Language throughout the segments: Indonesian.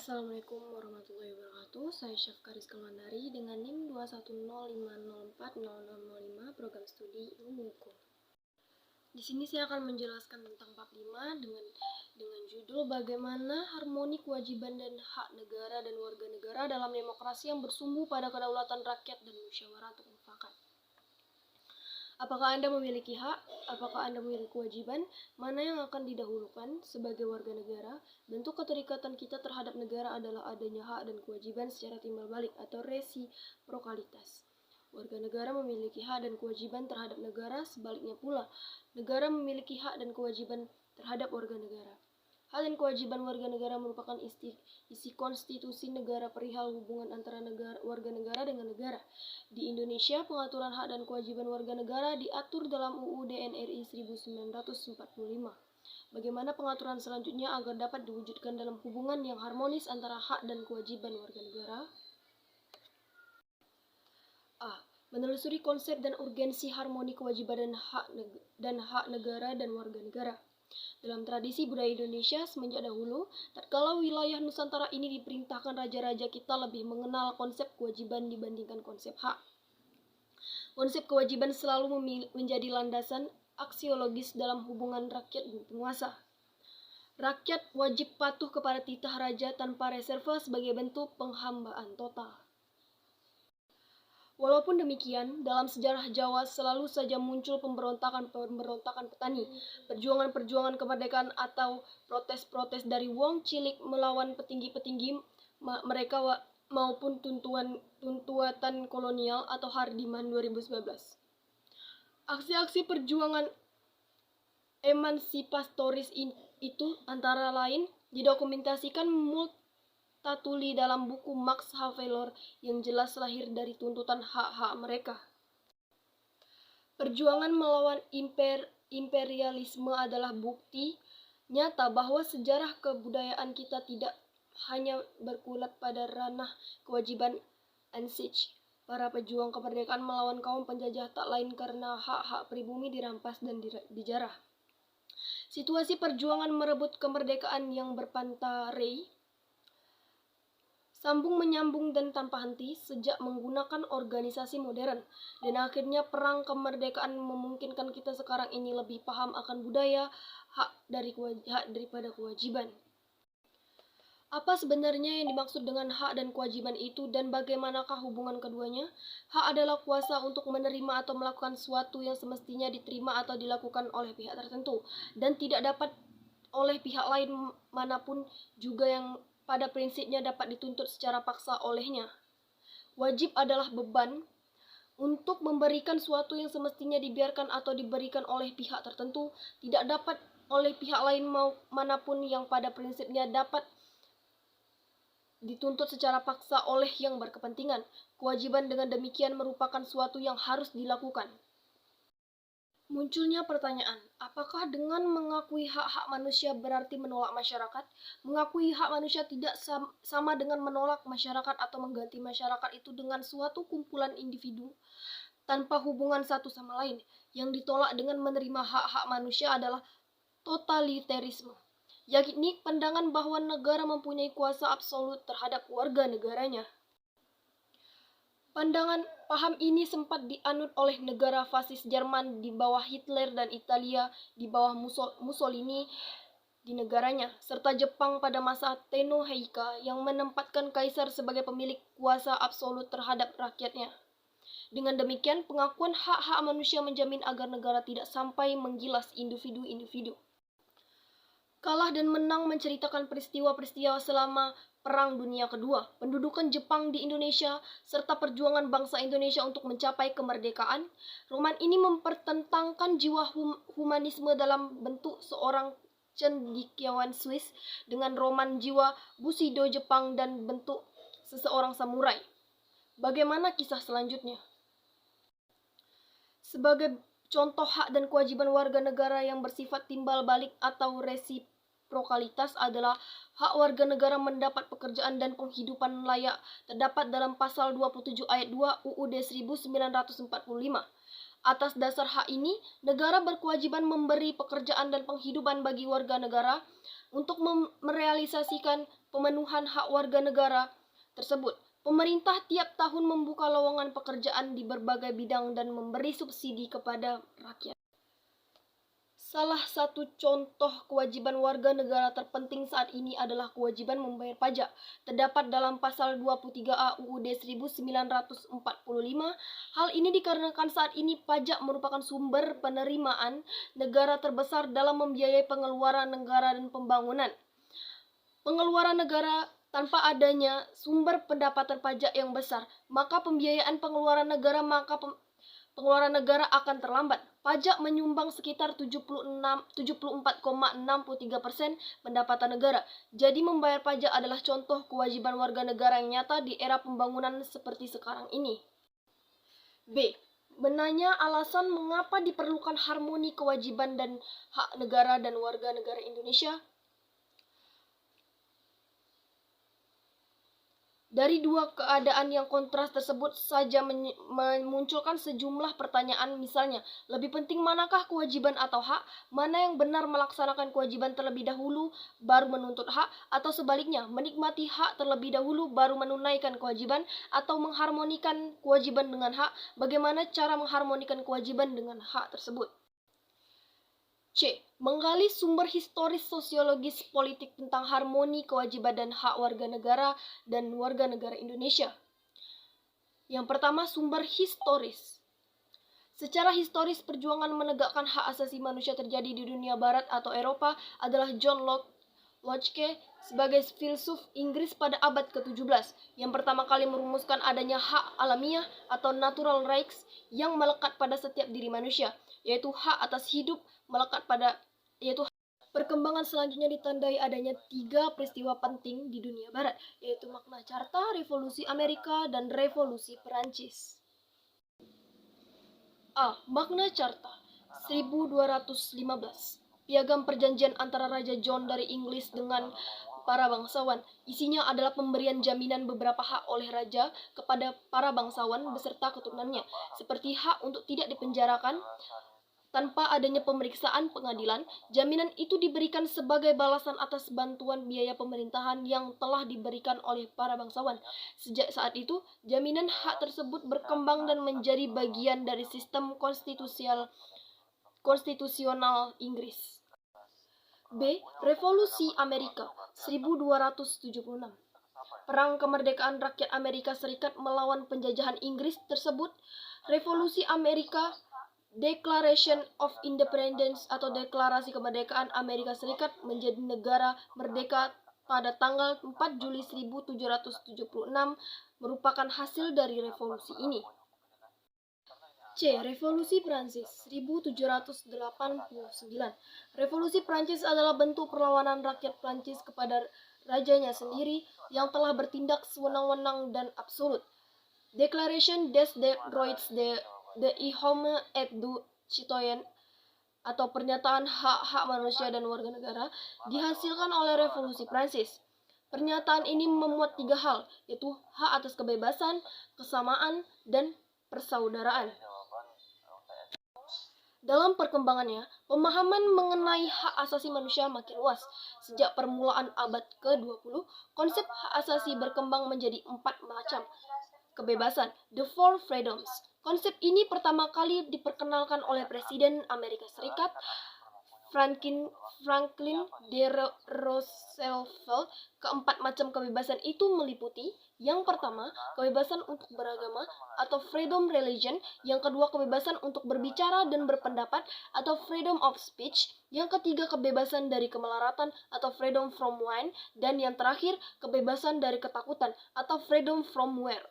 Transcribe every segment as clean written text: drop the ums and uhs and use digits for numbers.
Assalamualaikum warahmatullahi wabarakatuh. Saya Syaf Karis Kalwandari dengan NIM 210504005 program studi ilmu hukum. Di sini saya akan menjelaskan tentang bab 5 dengan judul bagaimana harmoni kewajiban dan hak negara dan warga negara dalam demokrasi yang bersumber pada kedaulatan rakyat dan musyawarah untuk mufakat. Apakah Anda memiliki hak? Apakah Anda memiliki kewajiban? Mana yang akan didahulukan sebagai warga negara? Bentuk keterikatan kita terhadap negara adalah adanya hak dan kewajiban secara timbal balik atau resiprokalitas. Warga negara memiliki hak dan kewajiban terhadap negara, sebaliknya pula, negara memiliki hak dan kewajiban terhadap warga negara. Hak dan kewajiban warga negara merupakan isi konstitusi negara perihal hubungan antara warga negara dengan negara. Di Indonesia, pengaturan hak dan kewajiban warga negara diatur dalam UUD NRI 1945. Bagaimana pengaturan selanjutnya agar dapat diwujudkan dalam hubungan yang harmonis antara hak dan kewajiban warga negara? A. Menelusuri konsep dan urgensi harmoni kewajiban dan hak negara dan warga negara. Dalam tradisi budaya Indonesia semenjak dahulu, tatkala wilayah Nusantara ini diperintahkan raja-raja kita lebih mengenal konsep kewajiban dibandingkan konsep hak. Konsep kewajiban selalu menjadi landasan aksiologis dalam hubungan rakyat dan penguasa. Rakyat wajib patuh kepada titah raja tanpa reserve sebagai bentuk penghambaan total. Walaupun demikian, dalam sejarah Jawa selalu saja muncul pemberontakan petani, perjuangan kemerdekaan atau protes-protes dari wong cilik melawan petinggi-petinggi mereka maupun tuntutan kolonial atau Hardiman 2019. Aksi-aksi perjuangan emansipatoris itu antara lain didokumentasikan Tatuli dalam buku Max Havelaar yang jelas lahir dari tuntutan hak-hak mereka. Perjuangan melawan imperialisme adalah bukti nyata bahwa sejarah kebudayaan kita tidak hanya berkulat pada ranah kewajiban ansich. Para pejuang kemerdekaan melawan kaum penjajah tak lain karena hak-hak pribumi dirampas dan dijarah. Situasi perjuangan merebut kemerdekaan yang berpantarai sambung menyambung dan tanpa henti sejak menggunakan organisasi modern, dan akhirnya perang kemerdekaan memungkinkan kita sekarang ini lebih paham akan budaya hak daripada kewajiban. Apa sebenarnya yang dimaksud dengan hak dan kewajiban itu dan bagaimanakah hubungan keduanya? Hak adalah kuasa untuk menerima atau melakukan sesuatu yang semestinya diterima atau dilakukan oleh pihak tertentu dan tidak dapat oleh pihak lain manapun juga yang pada prinsipnya dapat dituntut secara paksa olehnya. Wajib adalah beban untuk memberikan sesuatu yang semestinya dibiarkan atau diberikan oleh pihak tertentu, tidak dapat oleh pihak lain manapun yang pada prinsipnya dapat dituntut secara paksa oleh yang berkepentingan. Kewajiban dengan demikian merupakan sesuatu yang harus dilakukan. Munculnya pertanyaan, apakah dengan mengakui hak-hak manusia berarti menolak masyarakat? Mengakui hak manusia tidak sama dengan menolak masyarakat atau mengganti masyarakat itu dengan suatu kumpulan individu tanpa hubungan satu sama lain. Yang ditolak dengan menerima hak-hak manusia adalah totalitarisme, yakni pandangan bahwa negara mempunyai kuasa absolut terhadap warga negaranya. Paham ini sempat dianut oleh negara fasis Jerman di bawah Hitler dan Italia di bawah Mussolini di negaranya, serta Jepang pada masa Tenno Heika yang menempatkan kaisar sebagai pemilik kuasa absolut terhadap rakyatnya. Dengan demikian, pengakuan hak-hak manusia menjamin agar negara tidak sampai menggilas individu-individu. Kalah dan menang menceritakan peristiwa-peristiwa selama Perang Dunia Kedua, pendudukan Jepang di Indonesia, serta perjuangan bangsa Indonesia untuk mencapai kemerdekaan. Roman ini mempertentangkan jiwa humanisme dalam bentuk seorang cendekiawan Swiss dengan roman jiwa Bushido Jepang dan bentuk seseorang samurai. Bagaimana kisah selanjutnya? Sebagai contoh hak dan kewajiban warga negara yang bersifat timbal balik atau resiprokalitas adalah hak warga negara mendapat pekerjaan dan penghidupan layak terdapat dalam pasal 27 ayat 2 UUD 1945. Atas dasar hak ini, negara berkewajiban memberi pekerjaan dan penghidupan bagi warga negara Untuk merealisasikan pemenuhan hak warga negara tersebut, pemerintah tiap tahun membuka lowongan pekerjaan di berbagai bidang dan memberi subsidi kepada rakyat. Salah satu contoh kewajiban warga negara terpenting saat ini adalah kewajiban membayar pajak. Terdapat dalam pasal 23A UUD 1945. Hal ini dikarenakan saat ini pajak merupakan sumber penerimaan negara terbesar dalam membiayai pengeluaran negara dan pembangunan. Pengeluaran negara tanpa adanya sumber pendapatan pajak yang besar, maka pembiayaan pengeluaran negara akan terlambat. Pajak menyumbang sekitar 74,63% pendapatan negara. Jadi membayar pajak adalah contoh kewajiban warga negara yang nyata di era pembangunan seperti sekarang ini. B. Menanya alasan mengapa diperlukan harmoni kewajiban dan hak negara dan warga negara Indonesia. Dari dua keadaan yang kontras tersebut saja memunculkan sejumlah pertanyaan, misalnya, lebih penting manakah kewajiban atau hak? Mana yang benar, melaksanakan kewajiban terlebih dahulu baru menuntut hak, atau sebaliknya, menikmati hak terlebih dahulu baru menunaikan kewajiban, atau mengharmonikan kewajiban dengan hak? Bagaimana cara mengharmonikan kewajiban dengan hak tersebut? C. Menggali sumber historis sosiologis politik tentang harmoni kewajiban dan hak warga negara dan warga negara Indonesia. Yang pertama, sumber historis. Secara historis, perjuangan menegakkan hak asasi manusia terjadi di dunia barat atau Eropa adalah John Locke sebagai filsuf Inggris pada abad ke-17 yang pertama kali merumuskan adanya hak alamiah atau natural rights yang melekat pada setiap diri manusia, yaitu hak atas hidup perkembangan selanjutnya ditandai adanya 3 peristiwa penting di dunia barat, yaitu Magna Carta, Revolusi Amerika, dan Revolusi Perancis. A. Magna Carta 1215. Piagam perjanjian antara Raja John dari Inggris dengan para bangsawan. Isinya adalah pemberian jaminan beberapa hak oleh raja kepada para bangsawan beserta keturunannya, seperti hak untuk tidak dipenjarakan tanpa adanya pemeriksaan pengadilan. Jaminan itu diberikan sebagai balasan atas bantuan biaya pemerintahan yang telah diberikan oleh para bangsawan. Sejak saat itu, jaminan hak tersebut berkembang dan menjadi bagian dari sistem konstitusional Inggris. B. Revolusi Amerika 1276. Perang kemerdekaan rakyat Amerika Serikat melawan penjajahan Inggris tersebut. Revolusi Amerika, Declaration of Independence atau Deklarasi Kemerdekaan Amerika Serikat menjadi negara merdeka pada tanggal 4 Juli 1776 merupakan hasil dari revolusi ini. C. Revolusi Prancis 1789. Revolusi Prancis adalah bentuk perlawanan rakyat Prancis kepada rajanya sendiri yang telah bertindak sewenang-wenang dan absolut. Declaration des droits de l'homme et du citoyen atau pernyataan hak-hak manusia dan warga negara dihasilkan oleh Revolusi Prancis. Pernyataan ini memuat 3 hal, yaitu hak atas kebebasan, kesamaan, dan persaudaraan. Dalam perkembangannya, pemahaman mengenai hak asasi manusia makin luas. Sejak permulaan abad ke-20, konsep hak asasi berkembang menjadi 4 macam. Kebebasan, the four freedoms. Konsep ini pertama kali diperkenalkan oleh Presiden Amerika Serikat Franklin D. Roosevelt. Keempat macam kebebasan itu meliputi: yang pertama, kebebasan untuk beragama atau freedom religion; yang kedua, kebebasan untuk berbicara dan berpendapat atau freedom of speech; yang ketiga, kebebasan dari kemelaratan atau freedom from wine; dan yang terakhir, kebebasan dari ketakutan atau freedom from fear.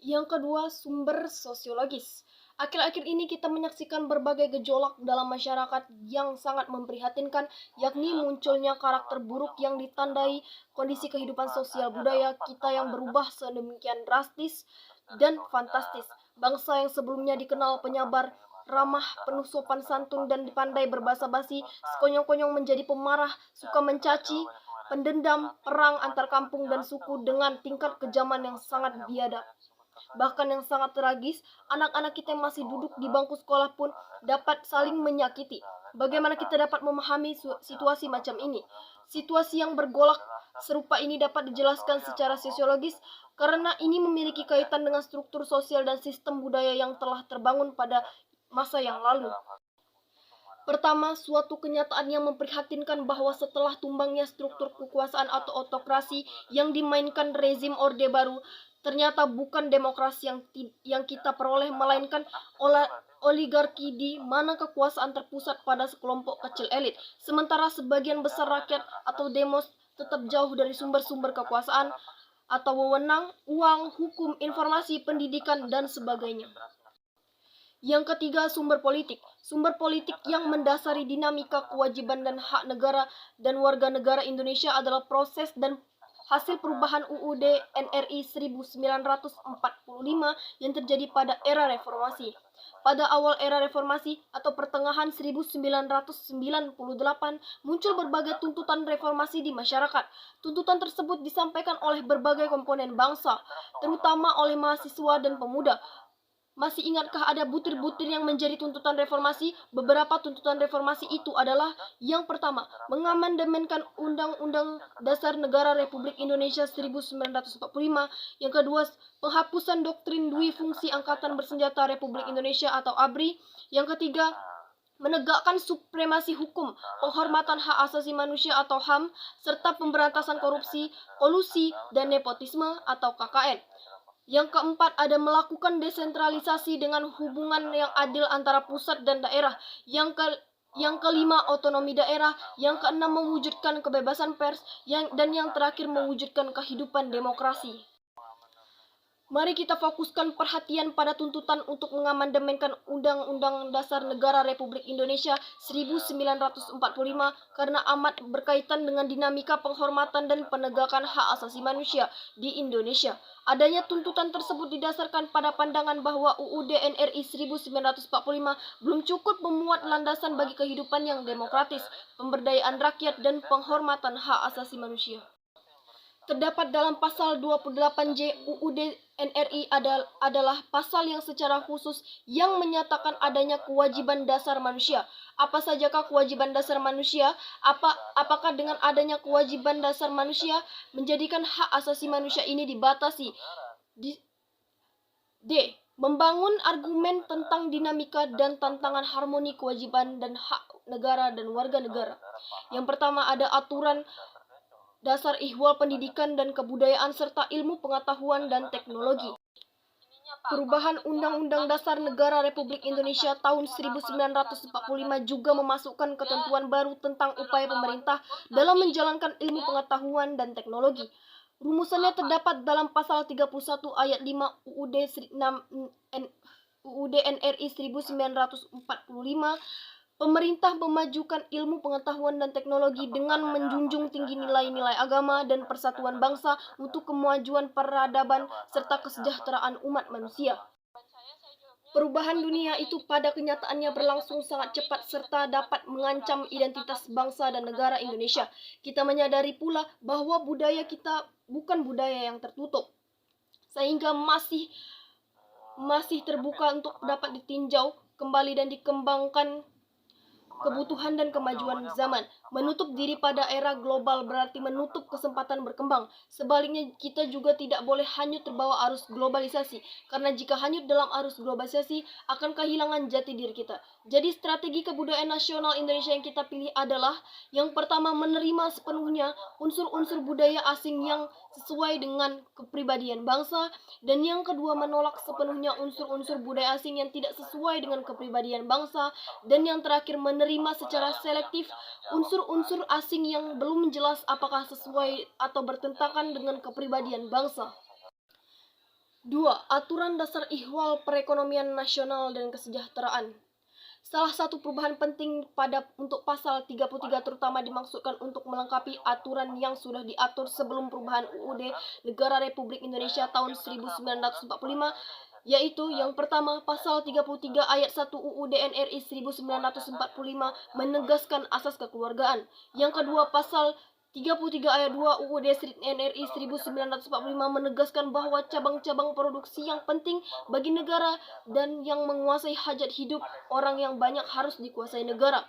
Yang kedua, sumber sosiologis. Akhir-akhir ini kita menyaksikan berbagai gejolak dalam masyarakat yang sangat memprihatinkan, yakni munculnya karakter buruk yang ditandai kondisi kehidupan sosial budaya kita yang berubah sedemikian drastis dan fantastis. Bangsa yang sebelumnya dikenal penyabar, ramah, penuh sopan santun, dan pandai berbahasa basi, sekonyong-konyong menjadi pemarah, suka mencaci, pendendam, perang antar kampung dan suku dengan tingkat kejaman yang sangat biadab. Bahkan yang sangat tragis, anak-anak kita yang masih duduk di bangku sekolah pun dapat saling menyakiti. Bagaimana kita dapat memahami situasi macam ini? Situasi yang bergolak serupa ini dapat dijelaskan secara sosiologis karena ini memiliki kaitan dengan struktur sosial dan sistem budaya yang telah terbangun pada masa yang lalu. Pertama, suatu kenyataan yang memprihatinkan bahwa setelah tumbangnya struktur kekuasaan atau autokrasi yang dimainkan rezim Orde Baru, ternyata bukan demokrasi yang kita peroleh, melainkan oligarki di mana kekuasaan terpusat pada sekelompok kecil elit, sementara sebagian besar rakyat atau demos tetap jauh dari sumber-sumber kekuasaan atau wewenang, uang, hukum, informasi, pendidikan, dan sebagainya. Yang ketiga, sumber politik. Sumber politik yang mendasari dinamika kewajiban dan hak negara dan warga negara Indonesia adalah proses dan hasil perubahan UUD NRI 1945 yang terjadi pada era reformasi. Pada awal era reformasi atau pertengahan 1998, muncul berbagai tuntutan reformasi di masyarakat. Tuntutan tersebut disampaikan oleh berbagai komponen bangsa, terutama oleh mahasiswa dan pemuda. Masih ingatkah ada butir-butir yang menjadi tuntutan reformasi? Beberapa tuntutan reformasi itu adalah: yang pertama, mengamandemenkan Undang-Undang Dasar Negara Republik Indonesia 1945. Yang kedua, penghapusan doktrin Dwi Fungsi Angkatan Bersenjata Republik Indonesia atau ABRI. Yang ketiga, menegakkan supremasi hukum, penghormatan hak asasi manusia atau HAM, serta pemberantasan korupsi, kolusi, dan nepotisme atau KKN. Yang keempat, ada melakukan desentralisasi dengan hubungan yang adil antara pusat dan daerah. Yang kelima, otonomi daerah. Yang keenam, mewujudkan kebebasan pers. Dan yang terakhir, mewujudkan kehidupan demokrasi. Mari kita fokuskan perhatian pada tuntutan untuk mengamandemenkan Undang-Undang Dasar Negara Republik Indonesia 1945 karena amat berkaitan dengan dinamika penghormatan dan penegakan hak asasi manusia di Indonesia. Adanya tuntutan tersebut didasarkan pada pandangan bahwa UUD NRI 1945 belum cukup memuat landasan bagi kehidupan yang demokratis, pemberdayaan rakyat, dan penghormatan hak asasi manusia. Terdapat dalam pasal 28J UUD NRI adalah pasal yang secara khusus yang menyatakan adanya kewajiban dasar manusia. Apa sajakah kewajiban dasar manusia? Apakah dengan adanya kewajiban dasar manusia menjadikan hak asasi manusia ini dibatasi? D. Membangun argumen tentang dinamika dan tantangan harmoni kewajiban dan hak negara dan warga negara. Yang pertama, ada aturan dasar ihwal pendidikan dan kebudayaan serta ilmu pengetahuan dan teknologi. Perubahan Undang-Undang Dasar Negara Republik Indonesia tahun 1945 juga memasukkan ketentuan baru tentang upaya pemerintah dalam menjalankan ilmu pengetahuan dan teknologi. Rumusannya terdapat dalam pasal 31 ayat 5 UUD NRI 1945. Pemerintah memajukan ilmu pengetahuan dan teknologi dengan menjunjung tinggi nilai-nilai agama dan persatuan bangsa untuk kemajuan peradaban serta kesejahteraan umat manusia. Perubahan dunia itu pada kenyataannya berlangsung sangat cepat serta dapat mengancam identitas bangsa dan negara Indonesia. Kita menyadari pula bahwa budaya kita bukan budaya yang tertutup, sehingga masih terbuka untuk dapat ditinjau kembali dan dikembangkan kebutuhan dan kemajuan zaman. Menutup diri pada era global berarti menutup kesempatan berkembang. Sebaliknya, kita juga tidak boleh hanyut terbawa arus globalisasi, karena jika hanyut dalam arus globalisasi akan kehilangan jati diri kita. Jadi strategi kebudayaan nasional Indonesia yang kita pilih adalah: yang pertama, menerima sepenuhnya unsur-unsur budaya asing yang sesuai dengan kepribadian bangsa, dan yang kedua, menolak sepenuhnya unsur-unsur budaya asing yang tidak sesuai dengan kepribadian bangsa, dan yang terakhir, menerima secara selektif unsur-unsur asing yang belum jelas apakah sesuai atau bertentangan dengan kepribadian bangsa. 2. Aturan dasar ihwal perekonomian nasional dan kesejahteraan. Salah satu perubahan penting untuk pasal 33 terutama dimaksudkan untuk melengkapi aturan yang sudah diatur sebelum perubahan UUD Negara Republik Indonesia tahun 1945, yaitu yang pertama, pasal 33 ayat 1 UUD NRI 1945 menegaskan asas kekeluargaan. Yang kedua, pasal 33 ayat 2 UUD NRI 1945 menegaskan bahwa cabang-cabang produksi yang penting bagi negara dan yang menguasai hajat hidup orang yang banyak harus dikuasai negara.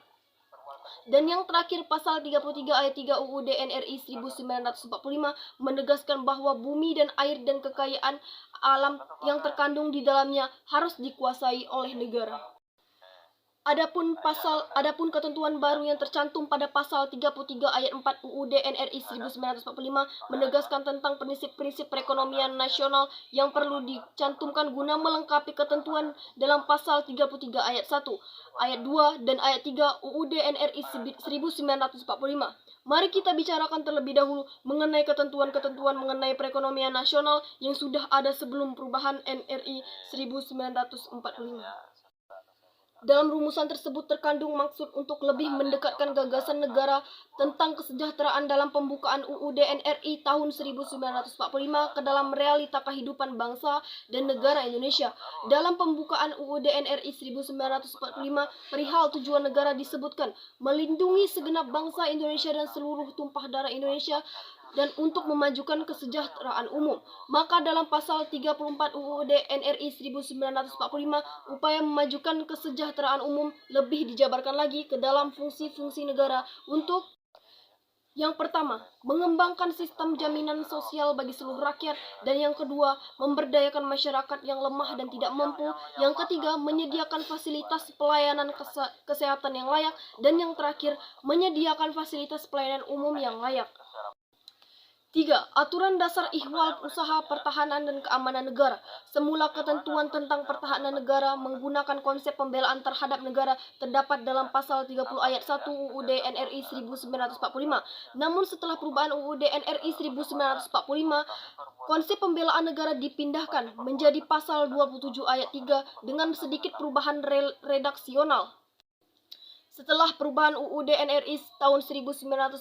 Dan yang terakhir, pasal 33 ayat 3 UUD NRI 1945 menegaskan bahwa bumi dan air dan kekayaan alam yang terkandung di dalamnya harus dikuasai oleh negara. Adapun ketentuan baru yang tercantum pada pasal 33 ayat 4 UUD NRI 1945 menegaskan tentang prinsip-prinsip perekonomian nasional yang perlu dicantumkan guna melengkapi ketentuan dalam pasal 33 ayat 1, ayat 2, dan ayat 3 UUD NRI 1945. Mari kita bicarakan terlebih dahulu mengenai ketentuan-ketentuan mengenai perekonomian nasional yang sudah ada sebelum perubahan NRI 1945. Dalam rumusan tersebut terkandung maksud untuk lebih mendekatkan gagasan negara tentang kesejahteraan dalam pembukaan UUD NRI tahun 1945 ke dalam realita kehidupan bangsa dan negara Indonesia. Dalam pembukaan UUD NRI 1945, perihal tujuan negara disebutkan melindungi segenap bangsa Indonesia dan seluruh tumpah darah Indonesia dan untuk memajukan kesejahteraan umum. Maka dalam pasal 34 UUD NRI 1945, upaya memajukan kesejahteraan umum lebih dijabarkan lagi ke dalam fungsi-fungsi negara untuk yang pertama, mengembangkan sistem jaminan sosial bagi seluruh rakyat, dan yang kedua, memberdayakan masyarakat yang lemah dan tidak mampu, yang ketiga, menyediakan fasilitas pelayanan kesehatan yang layak, dan yang terakhir, menyediakan fasilitas pelayanan umum yang layak. 3. Aturan dasar ihwal usaha pertahanan dan keamanan negara. Semula ketentuan tentang pertahanan negara menggunakan konsep pembelaan terhadap negara terdapat dalam pasal 30 ayat 1 UUD NRI 1945. Namun setelah perubahan UUD NRI 1945, konsep pembelaan negara dipindahkan menjadi pasal 27 ayat 3 dengan sedikit perubahan redaksional. Setelah perubahan UUD NRI tahun 1945,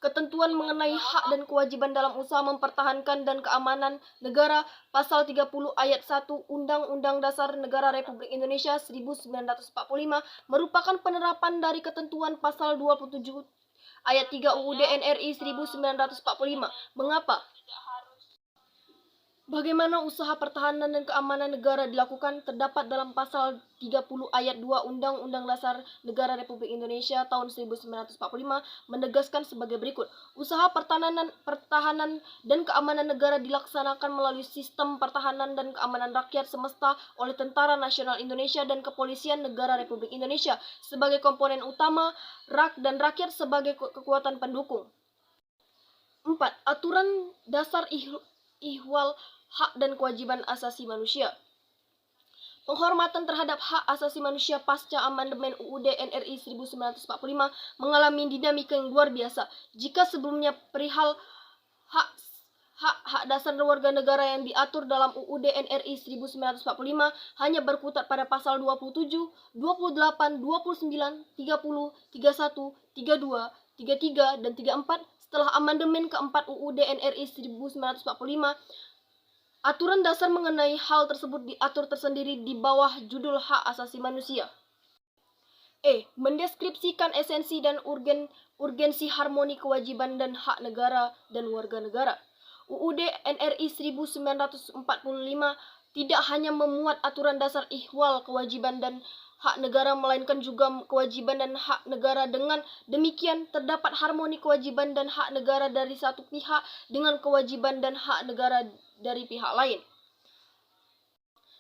ketentuan mengenai hak dan kewajiban dalam usaha mempertahankan dan keamanan negara, pasal 30 ayat 1 Undang-Undang Dasar Negara Republik Indonesia 1945 merupakan penerapan dari ketentuan pasal 27 ayat 3 UUD NRI 1945. Mengapa? Bagaimana usaha pertahanan dan keamanan negara dilakukan terdapat dalam pasal 30 ayat 2 Undang-Undang Dasar Negara Republik Indonesia tahun 1945 menegaskan sebagai berikut. Usaha pertahanan dan keamanan negara dilaksanakan melalui sistem pertahanan dan keamanan rakyat semesta oleh Tentara Nasional Indonesia dan Kepolisian Negara Republik Indonesia sebagai komponen utama, dan rakyat sebagai kekuatan pendukung. 4. Aturan dasar ihwal hak dan kewajiban asasi manusia. Penghormatan terhadap hak asasi manusia pasca amandemen UUD NRI 1945 mengalami dinamika yang luar biasa. Jika sebelumnya perihal hak dasar warga negara yang diatur dalam UUD NRI 1945 hanya berkutat pada pasal 27, 28, 29, 30, 31, 32, 33, dan 34, setelah amandemen keempat UUD NRI 1945, aturan dasar mengenai hal tersebut diatur tersendiri di bawah judul hak asasi manusia. Mendeskripsikan esensi dan urgensi harmoni kewajiban dan hak negara dan warga negara. UUD NRI 1945 tidak hanya memuat aturan dasar ihwal kewajiban dan hak negara, melainkan juga kewajiban dan hak negara. Dengan demikian, terdapat harmoni kewajiban dan hak negara dari satu pihak dengan kewajiban dan hak negara dari pihak lain.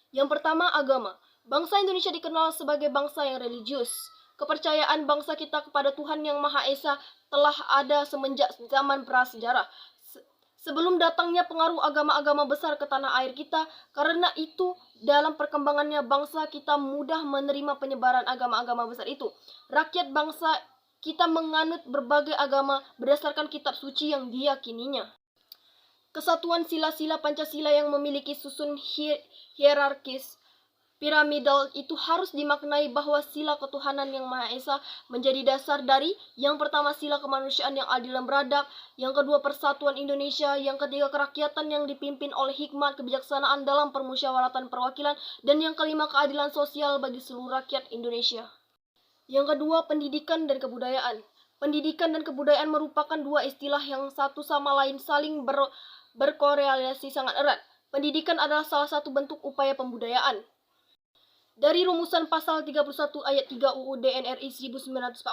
Yang pertama, agama. Bangsa Indonesia dikenal sebagai bangsa yang religius. Kepercayaan bangsa kita kepada Tuhan Yang Maha Esa telah ada semenjak zaman prasejarah. Sebelum datangnya pengaruh agama-agama besar ke tanah air kita, karena itu dalam perkembangannya bangsa kita mudah menerima penyebaran agama-agama besar itu. Rakyat bangsa kita menganut berbagai agama berdasarkan kitab suci yang diyakininya. Kesatuan sila-sila Pancasila yang memiliki susun hierarkis piramidal itu harus dimaknai bahwa sila ketuhanan Yang Maha Esa menjadi dasar dari yang pertama sila kemanusiaan yang adil dan beradab, yang kedua persatuan Indonesia, yang ketiga kerakyatan yang dipimpin oleh hikmat kebijaksanaan dalam permusyawaratan perwakilan, dan yang kelima keadilan sosial bagi seluruh rakyat Indonesia. Yang kedua, pendidikan dan kebudayaan. Pendidikan dan kebudayaan merupakan dua istilah yang satu sama lain saling berkorelasi sangat erat. Pendidikan adalah salah satu bentuk upaya pembudayaan. Dari rumusan pasal 31 ayat 3 UUD NRI 1945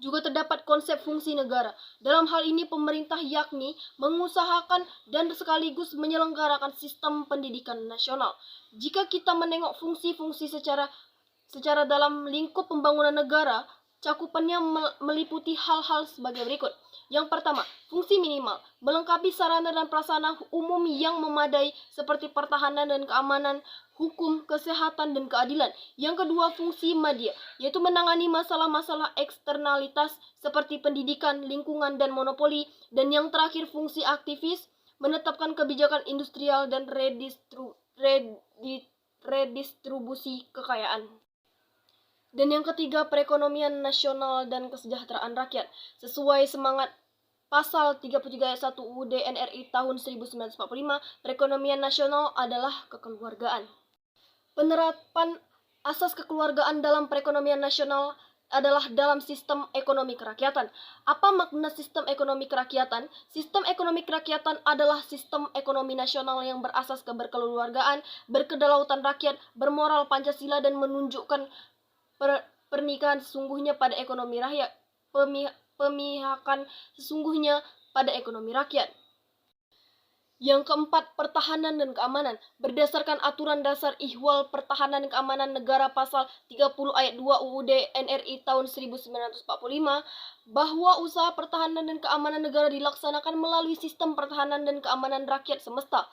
juga terdapat konsep fungsi negara. Dalam hal ini pemerintah yakni mengusahakan dan sekaligus menyelenggarakan sistem pendidikan nasional. Jika kita menengok fungsi-fungsi secara dalam lingkup pembangunan negara, cakupannya meliputi hal-hal sebagai berikut. Yang pertama, fungsi minimal, melengkapi sarana dan prasarana umum yang memadai seperti pertahanan dan keamanan, hukum, kesehatan, dan keadilan. Yang kedua, fungsi media, yaitu menangani masalah-masalah eksternalitas seperti pendidikan, lingkungan, dan monopoli. Dan yang terakhir, fungsi aktivis, menetapkan kebijakan industrial dan redistribusi kekayaan. Dan yang ketiga, perekonomian nasional dan kesejahteraan rakyat. Sesuai semangat Pasal 33 ayat 1 UUD NRI tahun 1945, perekonomian nasional adalah kekeluargaan. Penerapan asas kekeluargaan dalam perekonomian nasional adalah dalam sistem ekonomi kerakyatan. Apa makna sistem ekonomi kerakyatan? Sistem ekonomi kerakyatan adalah sistem ekonomi nasional yang berasas keberkeluargaan, berkedaulatan rakyat, bermoral Pancasila, dan menunjukkan pernikahan sesungguhnya pada ekonomi rakyat, pemihakan sesungguhnya pada ekonomi rakyat. Yang keempat, pertahanan dan keamanan. Berdasarkan aturan dasar Ihwal Pertahanan dan Keamanan Negara Pasal 30 ayat 2 UUD NRI tahun 1945, bahwa usaha pertahanan dan keamanan negara dilaksanakan melalui sistem pertahanan dan keamanan rakyat semesta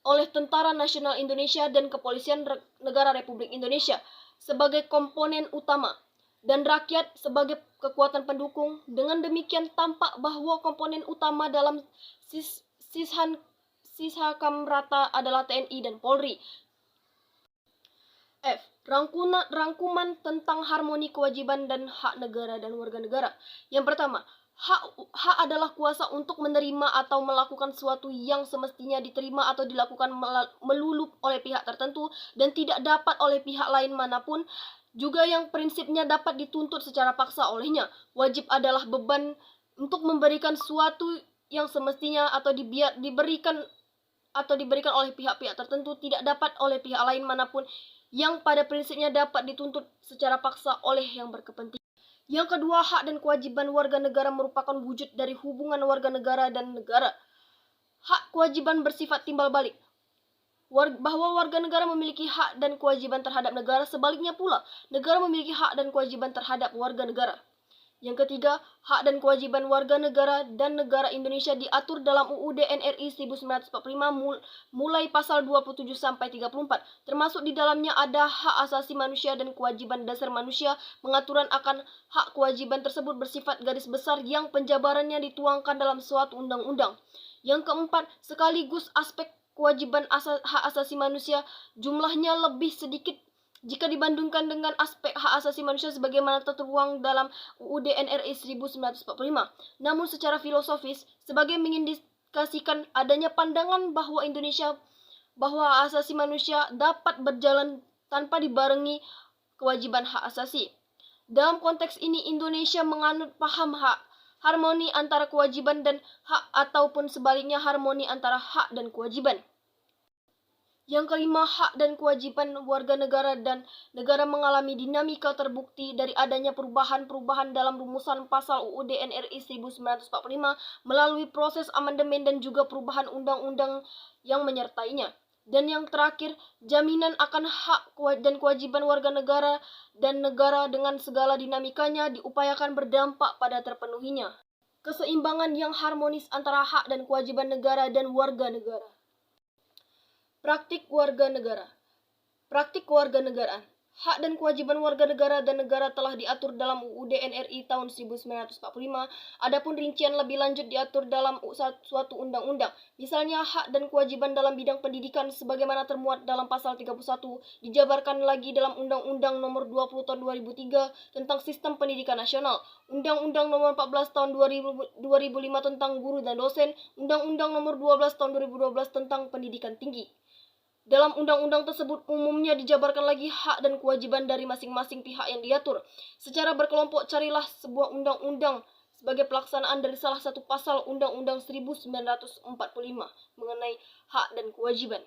oleh Tentara Nasional Indonesia dan Kepolisian Negara Republik Indonesia sebagai komponen utama dan rakyat sebagai kekuatan pendukung. Dengan demikian tampak bahwa komponen utama dalam sishakam rata adalah TNI dan Polri. F. Rangkuman tentang harmoni kewajiban dan hak negara dan warga negara. Yang pertama, hak adalah kuasa untuk menerima atau melakukan sesuatu yang semestinya diterima atau dilakukan melulu oleh pihak tertentu dan tidak dapat oleh pihak lain manapun, juga yang prinsipnya dapat dituntut secara paksa olehnya. Wajib adalah beban untuk memberikan sesuatu yang semestinya atau diberikan oleh pihak-pihak tertentu, tidak dapat oleh pihak lain manapun, yang pada prinsipnya dapat dituntut secara paksa oleh yang berkepentingan. Yang kedua, hak dan kewajiban warga negara merupakan wujud dari hubungan warga negara dan negara. Hak kewajiban bersifat timbal balik, bahwa warga negara memiliki hak dan kewajiban terhadap negara, sebaliknya pula, negara memiliki hak dan kewajiban terhadap warga negara. Yang ketiga, hak dan kewajiban warga negara dan negara Indonesia diatur dalam UUD NRI 1945 mulai pasal 27 sampai 34. Termasuk di dalamnya ada hak asasi manusia dan kewajiban dasar manusia. Pengaturan akan hak kewajiban tersebut bersifat garis besar yang penjabarannya dituangkan dalam suatu undang-undang. Yang keempat, sekaligus aspek kewajiban hak asasi manusia jumlahnya lebih sedikit jika dibandingkan dengan aspek hak asasi manusia sebagaimana tertuang dalam UUD NRI 1945. Namun secara filosofis, sebagai mengindikasikan adanya pandangan bahwa hak asasi manusia dapat berjalan tanpa dibarengi kewajiban hak asasi. Dalam konteks ini, Indonesia menganut paham harmoni antara kewajiban dan hak, ataupun sebaliknya harmoni antara hak dan kewajiban. Yang kelima, hak dan kewajiban warga negara dan negara mengalami dinamika terbukti dari adanya perubahan-perubahan dalam rumusan pasal UUD NRI 1945 melalui proses amandemen dan juga perubahan undang-undang yang menyertainya. Dan yang terakhir, jaminan akan hak dan kewajiban warga negara dan negara dengan segala dinamikanya diupayakan berdampak pada terpenuhinya keseimbangan yang harmonis antara hak dan kewajiban negara dan warga negara. Praktik warga negara. Praktik kewarganegaraan. Hak dan kewajiban warga negara dan negara telah diatur dalam UUD NRI tahun 1945. Adapun rincian lebih lanjut diatur dalam suatu undang-undang. Misalnya, hak dan kewajiban dalam bidang pendidikan sebagaimana termuat dalam pasal 31 dijabarkan lagi dalam Undang-Undang Nomor 20 Tahun 2003 tentang Sistem Pendidikan Nasional, Undang-Undang Nomor 14 Tahun 2005 tentang guru dan dosen, Undang-Undang Nomor 12 Tahun 2012 tentang pendidikan tinggi. Dalam undang-undang tersebut umumnya dijabarkan lagi hak dan kewajiban dari masing-masing pihak yang diatur. Secara berkelompok carilah sebuah undang-undang sebagai pelaksanaan dari salah satu pasal Undang-Undang 1945 mengenai hak dan kewajiban.